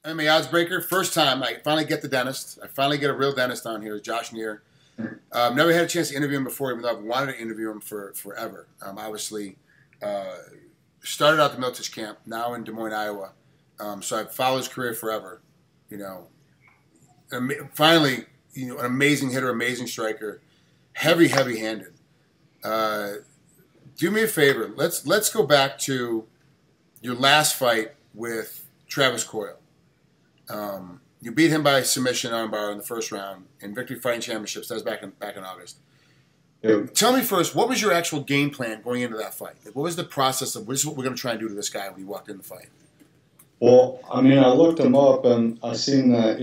MMAOddsBreaker. First time I finally get the dentist. I finally get a real dentist on here, Josh Neer. Never had a chance to interview him before, even though I've wanted to interview him for forever. Obviously, started out the Miltich camp, now in Des Moines, Iowa. So I've followed his career forever. You know, finally, an amazing hitter, amazing striker, heavy-handed. Do me a favor. Let's go back to your last fight with Travis Coyle. You beat him by submission armbar in the first round in Victory Fighting Championships. That was back in August. Yep. Tell me first, what was your actual game plan going into that fight? Like, what was the process of, this is what we're going to try and do to this guy when he walked in the fight? Well, I mean, I looked him up and I seen that,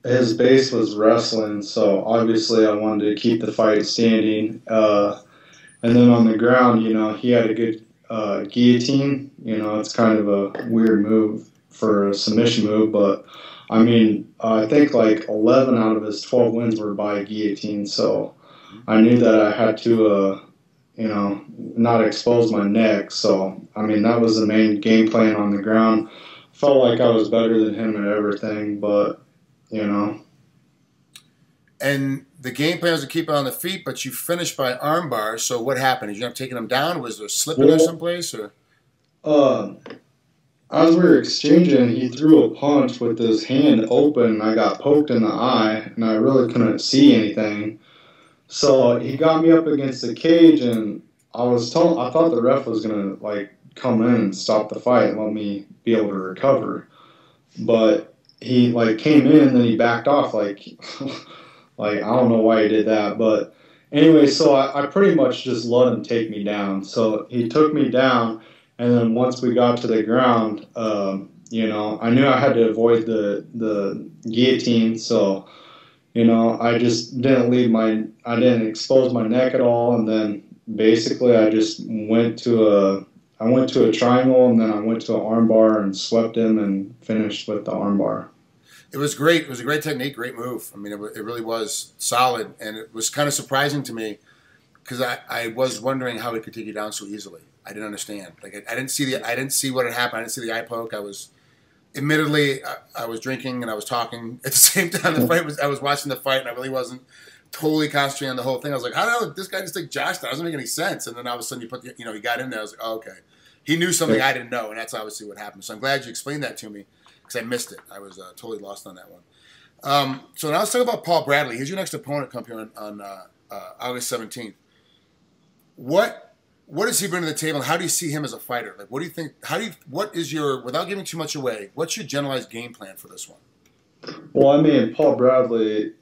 his base was wrestling, so obviously I wanted to keep the fight standing. And then on the ground, he had a good guillotine. It's kind of a weird move for a submission move, but I mean, I think like 11 out of his 12 wins were by guillotine, so I knew that I had to, not expose my neck. So, I mean, that was the main game plan on the ground. Felt like I was better than him at everything, but, And the game plan was to keep it on the feet, but you finished by armbar. So what happened? Did you end up taking him down? Was there a slip in there someplace? Or? As we were exchanging, he threw a punch with his hand open. I got poked in the eye, and I really couldn't see anything. So he got me up against the cage, and I thought the ref was gonna come in and stop the fight and let me be able to recover. But he came in and then he backed off like I don't know why he did that. But anyway, so I pretty much just let him take me down. So he took me down. And then once we got to the ground, I knew I had to avoid the guillotine. So, I just didn't expose my neck at all. And then basically I just went to a triangle, and then I went to an armbar and swept him and finished with the armbar. It was great. It was a great technique, great move. I mean, it really was solid. And it was kind of surprising to me because I was wondering how he could take you down so easily. I didn't understand. I didn't see what had happened. I didn't see the eye poke. Admittedly, I was drinking and I was talking at the same time. I was watching the fight, and I really wasn't totally concentrating on the whole thing. I was like, how the hell did this guy just take Josh down? It doesn't make any sense. And then all of a sudden he got in there. I was like, oh, okay. He knew something I didn't know, and that's obviously what happened. So I'm glad you explained that to me because I missed it. I was totally lost on that one. So now let's talk about Paul Bradley. He's your next opponent come here on August 17th. What does he bring to the table, and how do you see him as a fighter? What do you think? Without giving too much away, what's your generalized game plan for this one? Well, I mean, Paul Bradley,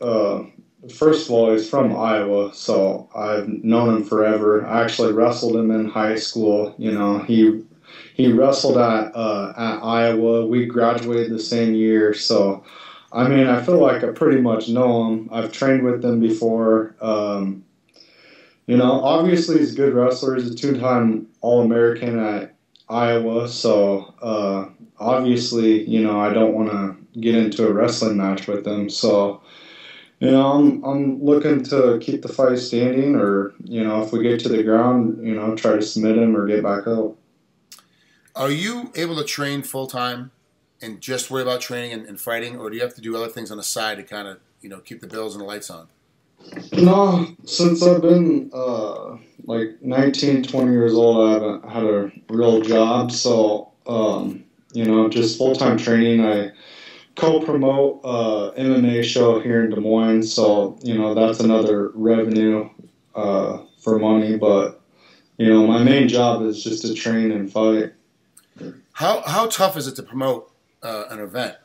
first of all, he's from Iowa, so I've known him forever. I actually wrestled him in high school. He wrestled at Iowa. We graduated the same year, so I mean, I feel like I pretty much know him. I've trained with him before. Obviously he's a good wrestler. He's a two-time All-American at Iowa, so obviously, I don't want to get into a wrestling match with him. So, I'm looking to keep the fight standing, or, if we get to the ground, try to submit him or get back up. Are you able to train full-time and just worry about training and fighting, or do you have to do other things on the side to kind of, keep the bills and the lights on? No, since I've been 19, 20 years old, I haven't had a real job. So, just full-time training. I co-promote MMA show here in Des Moines. So, that's another revenue for money. But, my main job is just to train and fight. How tough is it to promote an event?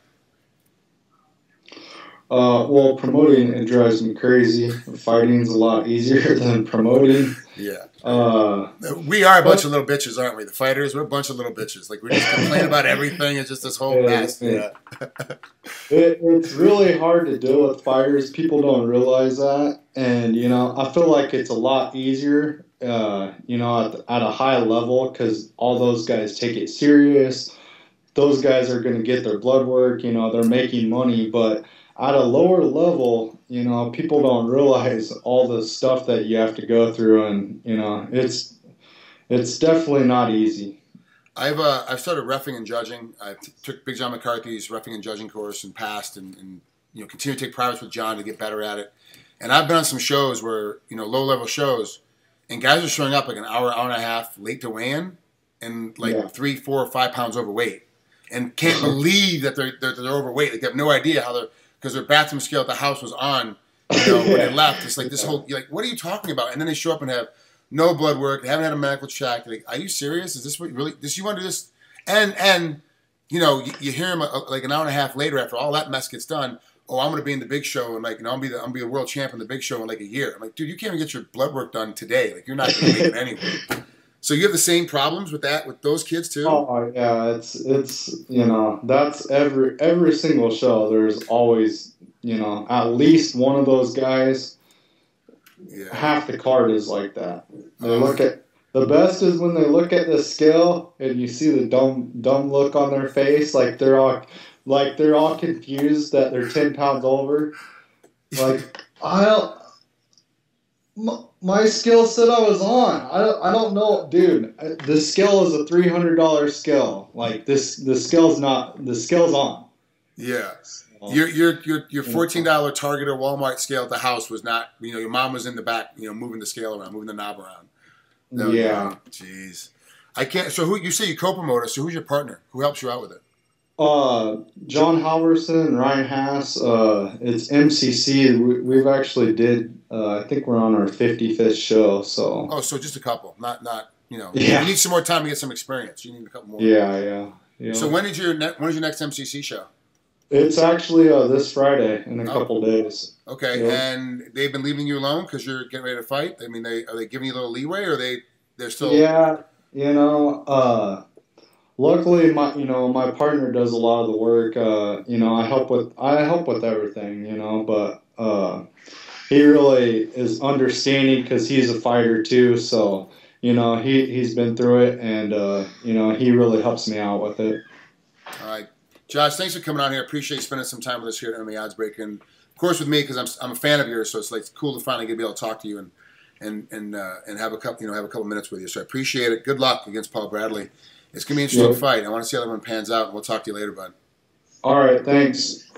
Well, promoting, it drives me crazy. Fighting's a lot easier than promoting. Yeah. We are a bunch of little bitches, aren't we? The fighters, we're a bunch of little bitches. We just complain about everything. It's just this whole mess. Yeah. It's really hard to deal with fighters. People don't realize that. And, I feel like it's a lot easier, at a high level, because all those guys take it serious. Those guys are going to get their blood work. They're making money. But at a lower level, people don't realize all the stuff that you have to go through, and it's definitely not easy. I've started reffing and judging. I took Big John McCarthy's reffing and judging course and passed, and continue to take privates with John to get better at it. And I've been on some shows where low level shows, and guys are showing up like an hour and a half late to weigh in, and like 3, 4, or 5 pounds overweight, and can't believe that they're overweight. Like they have no idea how because their bathroom scale at the house was on when they left. It's like this whole you're like, what are you talking about? And then they show up and have no blood work. They haven't had a medical check. Like, are you serious? Is this what really? You want to do this? And you hear him like an hour and a half later after all that mess gets done. Oh, I'm going to be in the big show and I'm going to be a world champ in the big show in like a year. I'm like, dude, you can't even get your blood work done today. Like, you're not going to make it anyway. So you have the same problems with those kids too? Oh yeah, it's that's every single show. There's always at least one of those guys. Yeah. Half the card is like that. They look at the best is when they look at the scale and you see the dumb look on their face, like they're all confused that they're 10 pounds over. Like my scale said I was on. I don't know, dude. The scale is a $300 scale. Like the scale's on. Yeah. Your $14 Target or Walmart scale at the house was not. Your mom was in the back, moving the scale around, moving the knob around. No, yeah. Jeez. I can't. So who you say you co-promoter? So who's your partner? Who helps you out with it? John Halverson, Ryan Haas. It's MCC. We've actually did. I think we're on our 55th show. So. Oh, so just a couple, not. Yeah. You need some more time to get some experience. You need a couple more. Yeah. So when is your next MCC show? It's actually this Friday in a couple days. Okay, and they've been leaving you alone because you're getting ready to fight? I mean, are they giving you a little leeway, or they're still... Yeah, luckily my partner does a lot of the work. I help with everything, but he really is understanding because he's a fighter too, so he's been through it, and he really helps me out with it. All right. Josh, thanks for coming on here. Appreciate you spending some time with us here at MMAOddsBreaker, and of course with me because I'm a fan of yours. So it's like cool to finally be able to talk to you and have a couple minutes with you. So I appreciate it. Good luck against Paul Bradley. It's gonna be an interesting fight. I want to see how that one pans out, and we'll talk to you later, bud. All right, thanks.